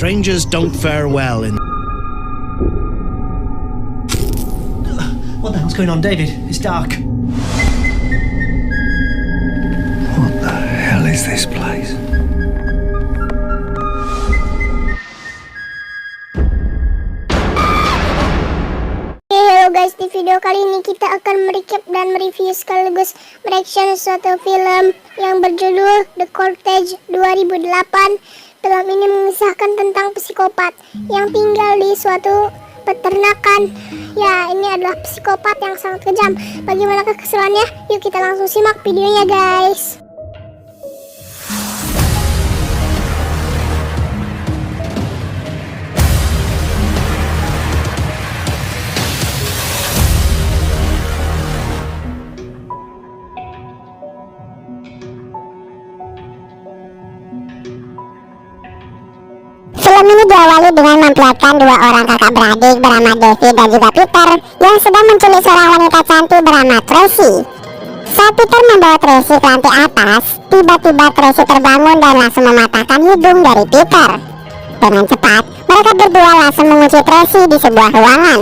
Strangers don't fare well in... What the hell's going on, David? It's dark. What the hell is this place? Halo guys, di video kali ini kita akan merecap dan mereview sekaligus mereaction suatu film yang berjudul The Cortege 2008. Film ini mengisahkan tentang psikopat yang tinggal di suatu peternakan. Ya, ini adalah psikopat yang sangat kejam. Bagaimana kekesalannya? Yuk kita langsung simak videonya guys. Film ini diawali dengan memperlihatkan dua orang kakak beradik bernama David dan juga Peter yang sedang menculik seorang wanita cantik bernama Tracy. Saat Peter membawa Tracy ke lantai atas, tiba-tiba Tracy terbangun dan langsung mematahkan hidung dari Peter. Dengan cepat, mereka berdua langsung mengunci Tracy di sebuah ruangan.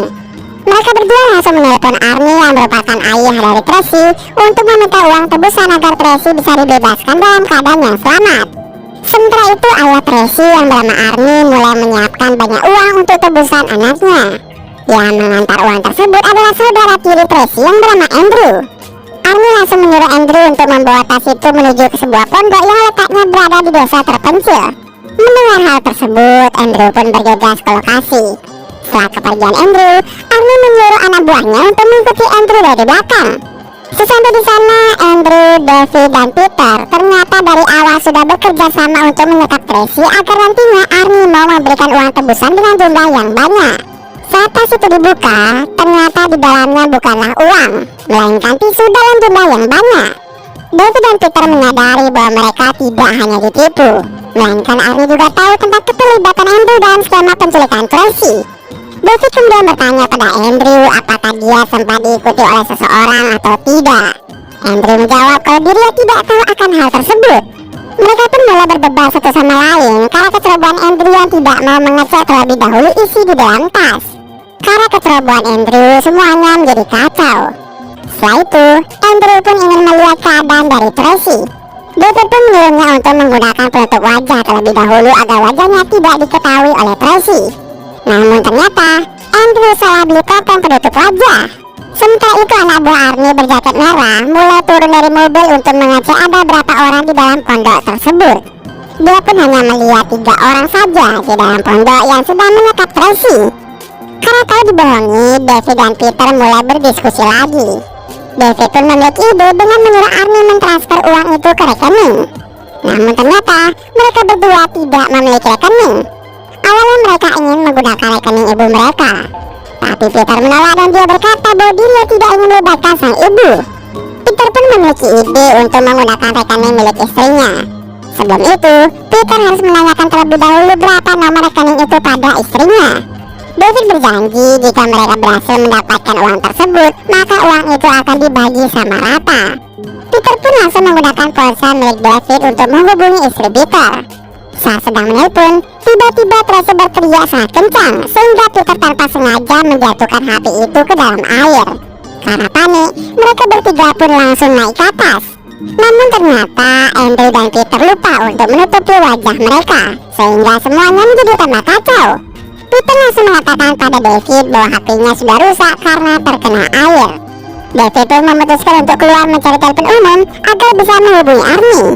Mereka berdua langsung menelepon Arnie yang merupakan ayah dari Tracy untuk meminta uang tebusan agar Tracy bisa dibebaskan dalam keadaan yang selamat. Sementara itu ayah Tracy yang bernama Arnie mulai menyiapkan banyak uang untuk tebusan anaknya. Yang mengantar uang tersebut adalah saudara tiri Tracy yang bernama Andrew. Arnie langsung menyuruh Andrew untuk membawa tas itu menuju ke sebuah pondok yang letaknya berada di desa terpencil. Mendengar hal tersebut, Andrew pun bergegas ke lokasi. Setelah kepergian Andrew, Arnie menyuruh anak buahnya untuk mengikuti Andrew dari belakang. Sesampai di sana, Andrew, David, dan Peter ternyata dari awal sudah bekerja sama untuk menyekat Tracy agar nantinya Arnie mau memberikan uang tebusan dengan jumlah yang banyak. Saat tas itu dibuka, ternyata di dalamnya bukanlah uang, melainkan tisu dalam jumlah yang banyak. David dan Peter menyadari bahwa mereka tidak hanya ditipu, melainkan Arnie juga tahu tentang keterlibatan Andrew dalam skema penculikan Tracy. David kemudian bertanya pada Andrew apakah dia sempat diikuti oleh seseorang atau tidak. Andrew menjawab kalau dirinya tidak tahu akan hal tersebut. Mereka pun mulai berdebat satu sama lain karena kecerobohan Andrew yang tidak mau mengecek terlebih dahulu isi di dalam tas. Karena kecerobohan Andrew, semuanya menjadi kacau. Setelah itu, Andrew pun ingin melihat keadaan dari Tracy. David pun menyuruhnya untuk menggunakan penutup wajah terlebih dahulu agar wajahnya tidak diketahui oleh Tracy. Namun ternyata Andrew salah beli topeng penutup wajah. Sementara itu anak buah Arnie berjaket merah mulai turun dari mobil untuk mengecek ada berapa orang di dalam pondok tersebut. Dia pun hanya melihat 3 orang saja di dalam pondok yang sedang menyekat Tracy. Karena tahu dibohongi, David dan Peter mulai berdiskusi lagi. David pun memiliki ide dengan menyuruh Arnie mentransfer uang itu ke rekening. Namun ternyata mereka berdua tidak memiliki rekening. Awalnya mereka ingin menggunakan rekening ibu mereka, tapi Peter menolak dan dia berkata bahwa dia tidak ingin melibatkan sang ibu. Peter pun memiliki ide untuk menggunakan rekening milik istrinya. Sebelum itu, Peter harus menanyakan terlebih dahulu berapa nomor rekening itu pada istrinya. David berjanji jika mereka berhasil mendapatkan uang tersebut, maka uang itu akan dibagi sama rata. Peter pun langsung menggunakan ponsel milik David untuk menghubungi istri Peter. Saat sedang menelpon, tiba-tiba Tracy berteriak sangat kencang sehingga Peter tanpa sengaja menjatuhkan HP itu ke dalam air. Karena panik, mereka bertiga pun langsung naik ke atas. Namun ternyata Andrew dan Peter lupa untuk menutupi wajah mereka, sehingga semuanya menjadi tambah kacau. Peter langsung mengatakan pada David bahwa HP-nya sudah rusak karena terkena air. David pun memutuskan untuk keluar mencari telepon umum agar bisa menghubungi Arnie.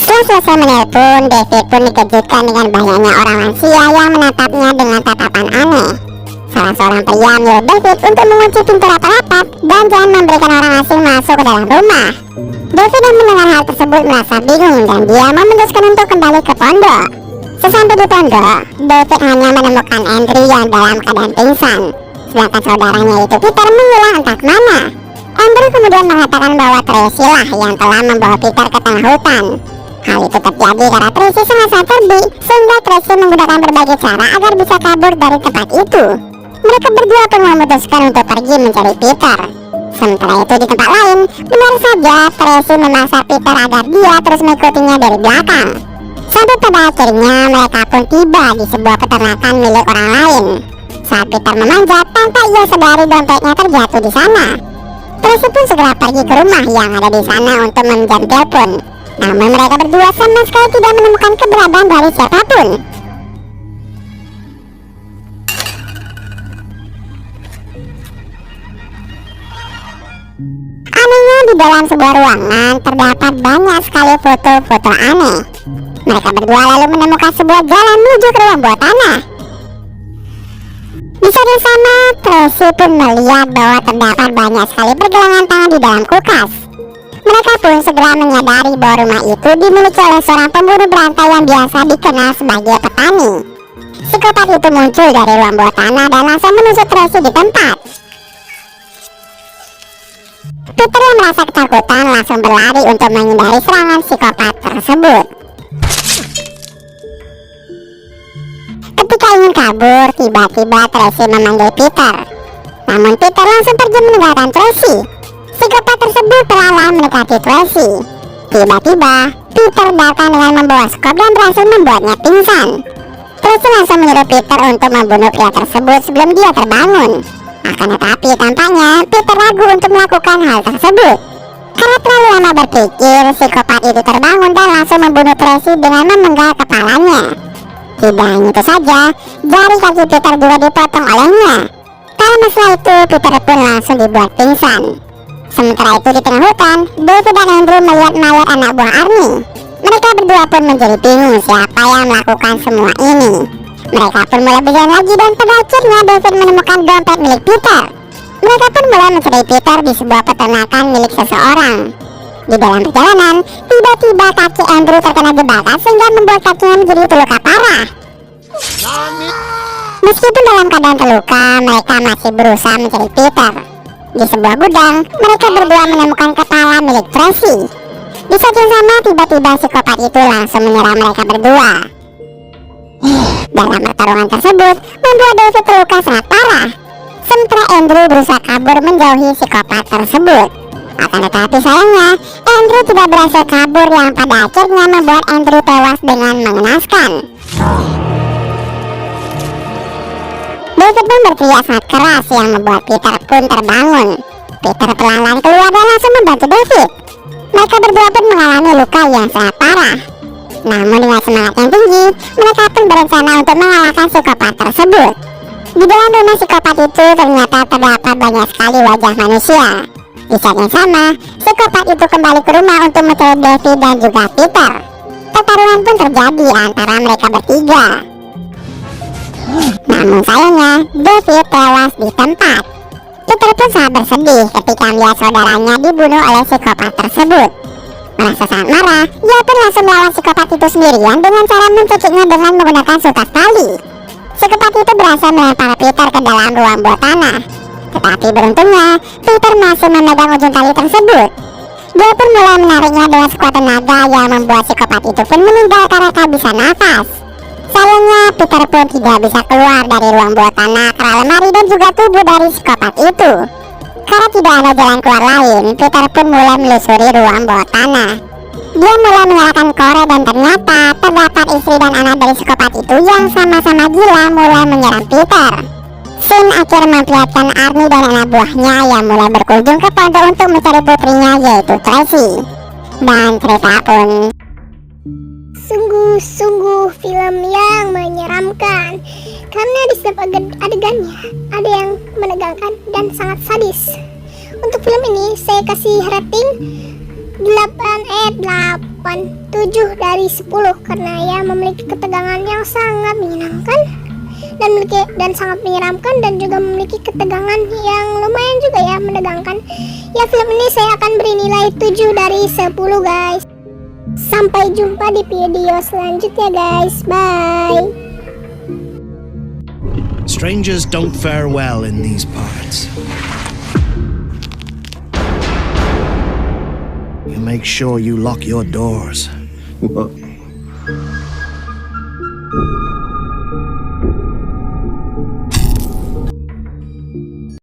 Setelah selesai menelpon, David pun dikejutkan dengan banyaknya orang lansia yang menatapnya dengan tatapan aneh. Salah seorang pria menyuruh David untuk mengunci pintu rapat-rapat dan jangan memberikan orang asing masuk ke dalam rumah. David yang mendengar hal tersebut merasa bingung dan dia memutuskan untuk kembali ke pondok. Sesampai di pondok, David hanya menemukan Andrew yang dalam keadaan pingsan, sedangkan saudaranya itu Peter menghilang entah kemana. Andrew kemudian mengatakan bahwa Tracy lah yang telah membawa Peter ke tengah hutan. Hal itu terjadi karena Tracy sangat terbit, sehingga Tracy menggunakan berbagai cara agar bisa kabur dari tempat itu. Mereka berdua pun memutuskan untuk pergi mencari Peter. Sementara itu di tempat lain, benar saja Tracy memaksa Peter agar dia terus mengikutinya dari belakang. Sampai pada akhirnya mereka pun tiba di sebuah peternakan milik orang lain. Saat Peter memanjat, tanpa ia sadari dompetnya terjatuh di sana. Tracy pun segera pergi ke rumah yang ada di sana untuk meminjam telepon. Namun mereka berdua sama sekali tidak menemukan keberadaan dari siapapun. Anehnya di dalam sebuah ruangan terdapat banyak sekali foto-foto aneh. Mereka berdua lalu menemukan sebuah jalan menuju ke ruang bawah tanah. Di saat yang sama, Tracy pun melihat bahwa terdapat banyak sekali pergelangan tangan di dalam kulkas. Mereka pun segera menyadari bahwa rumah itu dimiliki oleh seorang pembunuh berantai yang biasa dikenal sebagai petani. Psikopat itu muncul dari ruang bawah tanah dan langsung menusuk Tracy di tempat. Peter yang merasa ketakutan langsung berlari untuk menghindari serangan psikopat tersebut. Ketika ingin kabur, tiba-tiba Tracy memanggil Peter. Namun Peter langsung pergi meninggalkan Tracy. Psikopat tersebut perlahan mendekati Tracy. Tiba-tiba, Peter datang dengan membawa skop dan berhasil membuatnya pingsan. Tracy langsung menyuruh Peter untuk membunuh pria tersebut sebelum dia terbangun. Akan tetapi tampaknya Peter ragu untuk melakukan hal tersebut. Karena terlalu lama berpikir, psikopat itu terbangun dan langsung membunuh Tracy dengan memenggal kepalanya. Tidak hanya itu saja, jari kaki Peter juga dipotong olehnya. Tak lama setelah itu, Peter pun langsung dibuat pingsan. Sementara itu di tengah hutan, David dan Andrew melihat mayat anak buah Arnie. Mereka berdua pun menjadi bingung siapa yang melakukan semua ini. Mereka pun mulai berjalan lagi dan pada akhirnya David menemukan dompet milik Peter. Mereka pun mulai mencari Peter di sebuah peternakan milik seseorang. Di dalam perjalanan, tiba-tiba kaki Andrew terkena jebakan sehingga membuat kakinya menjadi terluka parah. Meskipun dalam keadaan terluka, mereka masih berusaha mencari Peter. Di sebuah gudang, mereka berdua menemukan kepala milik Tracy. Di saat yang sama, tiba-tiba psikopat itu langsung menyerang mereka berdua. Dalam pertarungan tersebut, membuat David terluka sangat parah. Sementara Andrew berusaha kabur menjauhi psikopat tersebut. Akan tetapi sayangnya, Andrew tidak berhasil kabur yang pada akhirnya membuat Andrew tewas dengan mengenaskan. David pun berteriak sangat keras yang membuat Peter pun terbangun. Peter perlahan keluar dan langsung membantu David. Mereka berdua pun mengalami luka yang sangat parah. Namun dengan semangat yang tinggi, mereka pun berencana untuk mengalahkan psikopat tersebut. Di dalam rumah psikopat itu ternyata terdapat banyak sekali wajah manusia. Di saat yang sama, psikopat itu kembali ke rumah untuk mencari David dan juga Peter. Pertarungan pun terjadi antara mereka bertiga. Namun sayangnya, David tewas di tempat. Peter pun sangat bersedih ketika melihat saudaranya dibunuh oleh psikopat tersebut. Merasa sangat marah, ia pun langsung melawan psikopat itu sendirian dengan cara mencekiknya dengan menggunakan sutas tali. Psikopat itu berhasil melempar Peter ke dalam ruang bawah tanah. Tetapi beruntungnya, Peter masih memegang ujung tali tersebut. Dia pun mulai menariknya dengan sekuat tenaga yang membuat psikopat itu pun meninggal karena tak bisa nafas. Sayangnya, Peter pun tidak bisa keluar dari ruang bawah tanah karena lemari dan juga tubuh dari psikopat itu. Karena tidak ada jalan keluar lain, Peter pun mulai melusuri ruang bawah tanah. Dia mulai menyalakan korek dan ternyata terdapat istri dan anak dari psikopat itu yang sama-sama gila mulai menyerang Peter. Scene akhir memperlihatkan Arnie dan anak buahnya yang mulai berkunjung ke pondok untuk mencari putrinya yaitu Tracy. Dan cerita pun sungguh-sungguh film yang menyeramkan karena di setiap adegannya ada yang menegangkan dan sangat sadis. Untuk film ini saya kasih rating 7 dari 10 karena ya memiliki ketegangan yang sangat menyenangkan dan sangat menyeramkan dan juga memiliki ketegangan yang lumayan juga ya menegangkan. Ya, film ini saya akan beri nilai 7 dari 10 guys. Sampai jumpa di video selanjutnya guys. Bye. Strangers don't fare well in these parts. You make sure you lock your doors. What?